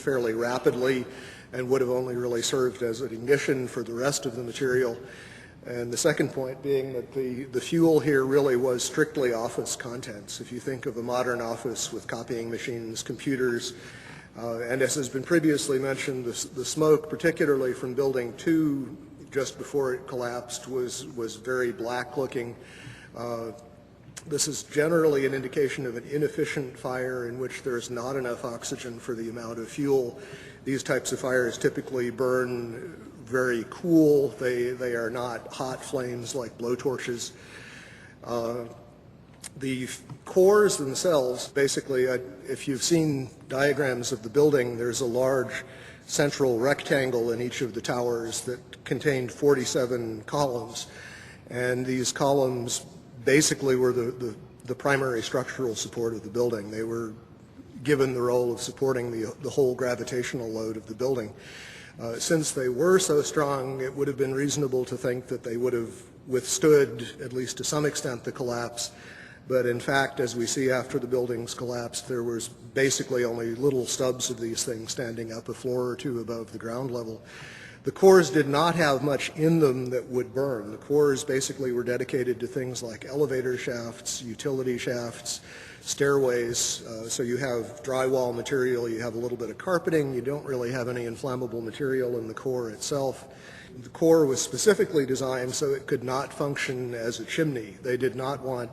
fairly rapidly and would have only really served as an ignition for the rest of the material. And the second point being that the fuel here really was strictly office contents. If you think of a modern office with copying machines, computers, and as has been previously mentioned, the smoke, particularly from Building 2 just before it collapsed, was very black looking. This is generally an indication of an inefficient fire in which there's not enough oxygen for the amount of fuel. These types of fires typically burn very cool. They are not hot flames like blowtorches. The cores themselves, basically, if you've seen diagrams of the building, there's a large central rectangle in each of the towers that contained 47 columns. And these columns basically were the primary structural support of the building. They were given the role of supporting the whole gravitational load of the building. Since they were so strong, it would have been reasonable to think that they would have withstood, at least to some extent, the collapse. But in fact, as we see after the buildings collapsed, there was basically only little stubs of these things standing up a floor or two above the ground level. The cores did not have much in them that would burn. The cores basically were dedicated to things like elevator shafts, utility shafts, stairways. So you have drywall material, you have a little bit of carpeting, you don't really have any inflammable material in the core itself. The core was specifically designed so it could not function as a chimney. They did not want,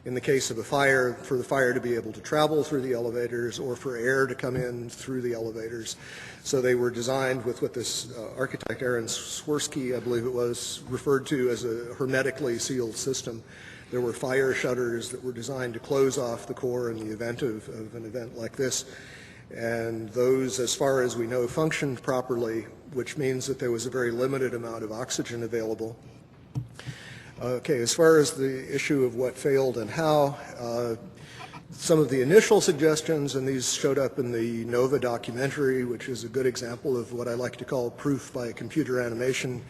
in the case of a fire, for the fire to be able to travel through the elevators or for air to come in through the elevators. So they were designed with what this architect Aaron Swirsky, I believe it was, referred to as a hermetically sealed system. There were fire shutters that were designed to close off the core in the event of an event like this. And those, as far as we know, functioned properly, which means that there was a very limited amount of oxygen available. Okay, as far as the issue of what failed and how, some of the initial suggestions, and these showed up in the NOVA documentary, which is a good example of what I like to call proof by computer animation.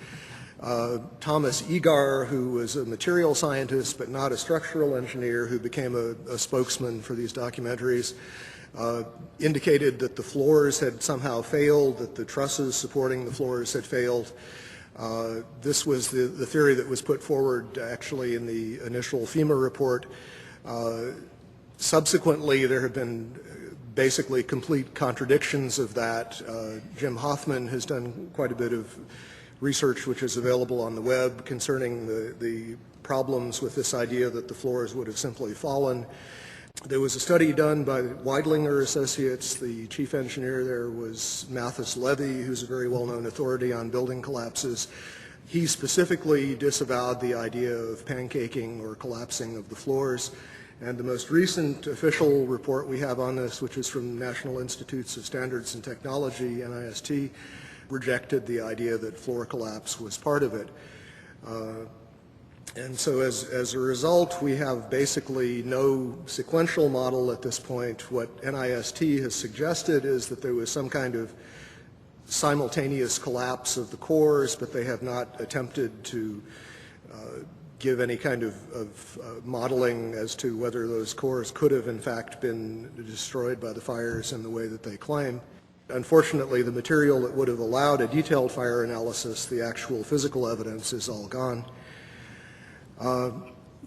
Thomas Egar, who was a material scientist but not a structural engineer, who became a spokesman for these documentaries, indicated that the floors had somehow failed, that the trusses supporting the floors had failed. This was the theory that was put forward actually in the initial FEMA report. Subsequently, there have been basically complete contradictions of that. Jim Hoffman has done quite a bit of research which is available on the web concerning the problems with this idea that the floors would have simply fallen. There was a study done by Weidlinger Associates. The chief engineer there was Mathis Levy, who's a very well-known authority on building collapses. He specifically disavowed the idea of pancaking or collapsing of the floors. And the most recent official report we have on this, which is from National Institutes of Standards and Technology, NIST, rejected the idea that floor collapse was part of it. And so as a result, we have basically no sequential model at this point. What NIST has suggested is that there was some kind of simultaneous collapse of the cores, but they have not attempted to give any kind of modeling as to whether those cores could have in fact been destroyed by the fires in the way that they claim. Unfortunately, the material that would have allowed a detailed fire analysis, the actual physical evidence, is all gone.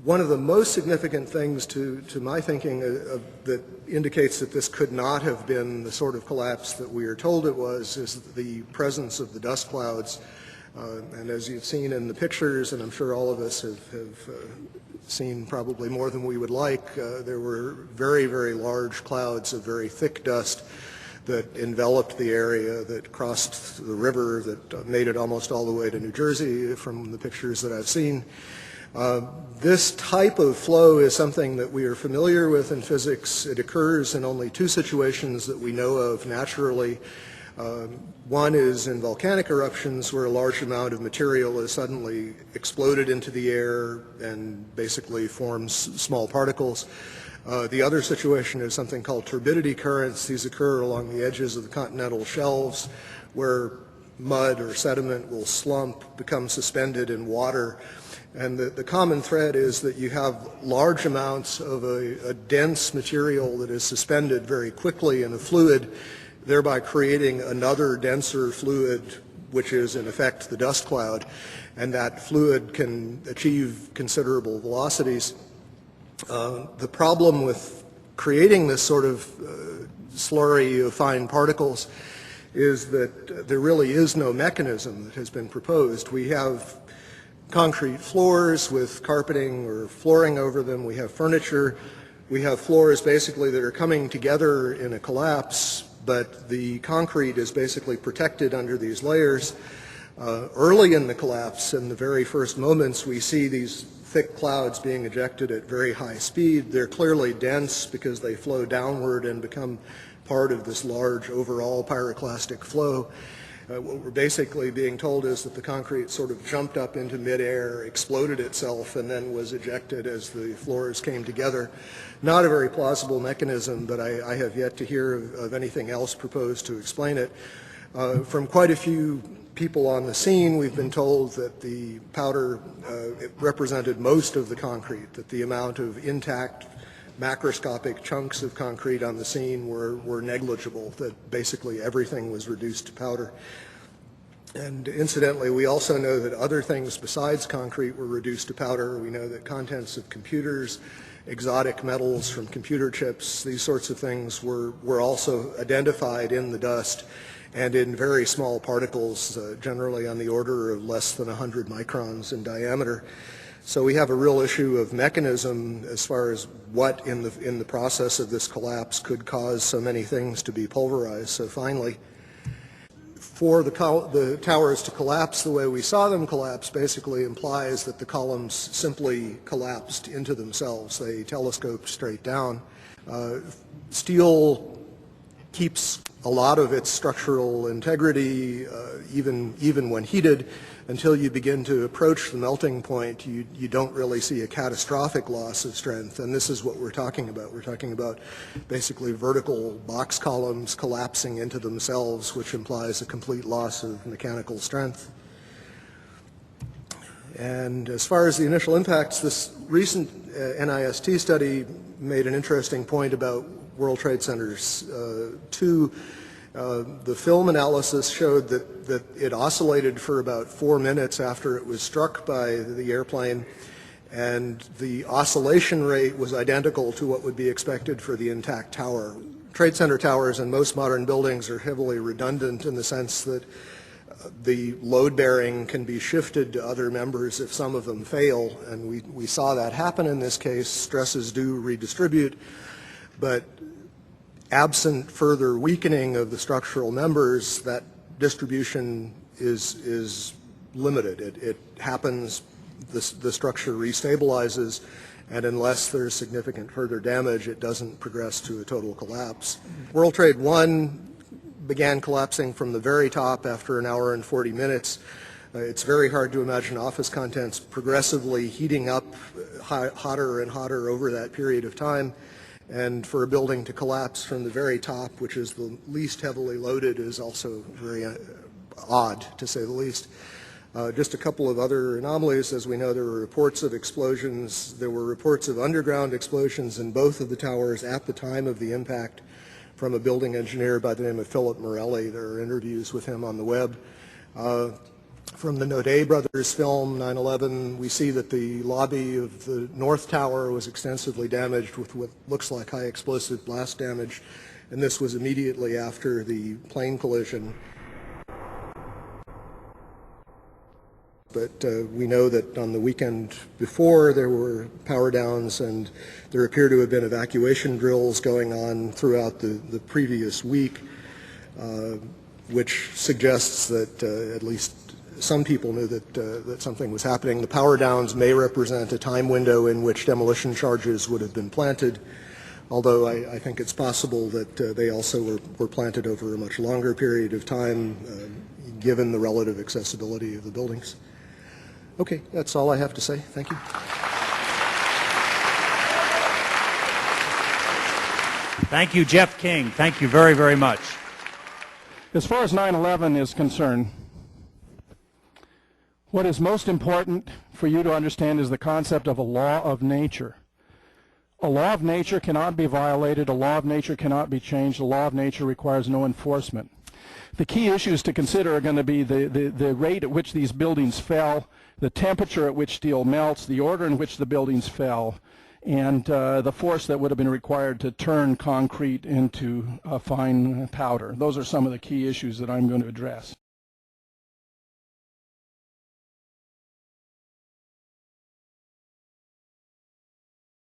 One of the most significant things to my thinking that indicates that this could not have been the sort of collapse that we are told it was is the presence of the dust clouds. And as you've seen in the pictures, and I'm sure all of us have seen probably more than we would like, there were very, very large clouds of very thick dust that enveloped the area, that crossed the river, that made it almost all the way to New Jersey from the pictures that I've seen. This type of flow is something that we are familiar with in physics. It occurs in only two situations that we know of naturally. One is in volcanic eruptions where a large amount of material is suddenly exploded into the air and basically forms small particles. The other situation is something called turbidity currents. These occur along the edges of the continental shelves where mud or sediment will slump, become suspended in water. And the common thread is that you have large amounts of a dense material that is suspended very quickly in a fluid thereby creating another denser fluid, which is in effect the dust cloud, and that fluid can achieve considerable velocities. The problem with creating this sort of slurry of fine particles is that there really is no mechanism that has been proposed. We have concrete floors with carpeting or flooring over them. We have furniture. We have floors basically that are coming together in a collapse, but the concrete is basically protected under these layers. Early in the collapse, in the very first moments, we see these thick clouds being ejected at very high speed. They're clearly dense because they flow downward and become part of this large overall pyroclastic flow. What we're basically being told is that the concrete sort of jumped up into midair, exploded itself, and then was ejected as the floors came together. Not a very plausible mechanism, but I have yet to hear of anything else proposed to explain it. From quite a few people on the scene, we've been told that the powder it represented most of the concrete, that the amount of intact macroscopic chunks of concrete on the scene were negligible, that basically everything was reduced to powder. And incidentally, we also know that other things besides concrete were reduced to powder. We know that contents of computers, exotic metals from computer chips, these sorts of things were also identified in the dust and in very small particles, generally on the order of less than 100 microns in diameter. So we have a real issue of mechanism as far as what in the process of this collapse could cause so many things to be pulverized so finely. For the towers to collapse the way we saw them collapse basically implies that the columns simply collapsed into themselves. They telescoped straight down. Steel keeps a lot of its structural integrity even when heated. Until you begin to approach the melting point, you don't really see a catastrophic loss of strength, and this is what we're talking about. We're talking about basically vertical box columns collapsing into themselves, which implies a complete loss of mechanical strength. And as far as the initial impacts, this recent NIST study made an interesting point about World Trade Centers 2. The film analysis showed that it oscillated for about 4 minutes after it was struck by the airplane, and the oscillation rate was identical to what would be expected for the intact tower. Trade Center towers and most modern buildings are heavily redundant in the sense that the load bearing can be shifted to other members if some of them fail, and we saw that happen in this case. Stresses do redistribute, but absent further weakening of the structural members, that distribution is limited. It happens, the structure restabilizes, and unless there's significant further damage, it doesn't progress to a total collapse. World Trade 1 began collapsing from the very top after an hour and 40 minutes. It's very hard to imagine office contents progressively heating up hotter and hotter over that period of time. And for a building to collapse from the very top, which is the least heavily loaded, is also very odd, to say the least. Just a couple of other anomalies. As we know, there were reports of explosions. There were reports of underground explosions in both of the towers at the time of the impact from a building engineer by the name of Philip Morelli. There are interviews with him on the web. From the Naudet brothers film, 9/11, we see that the lobby of the North Tower was extensively damaged with what looks like high explosive blast damage, and this was immediately after the plane collision. But we know that on the weekend before there were power downs, and there appear to have been evacuation drills going on throughout the previous week, which suggests that at least some people knew that something was happening. The power downs may represent a time window in which demolition charges would have been planted, although I think it's possible that they also were planted over a much longer period of time, given the relative accessibility of the buildings. Okay, that's all I have to say. Thank you. Thank you, Jeff King. Thank you very, very much. As far as 9/11 is concerned, what is most important for you to understand is the concept of a law of nature. A law of nature cannot be violated. A law of nature cannot be changed. A law of nature requires no enforcement. The key issues to consider are going to be the rate at which these buildings fell, the temperature at which steel melts, the order in which the buildings fell, and the force that would have been required to turn concrete into a fine powder. Those are some of the key issues that I'm going to address.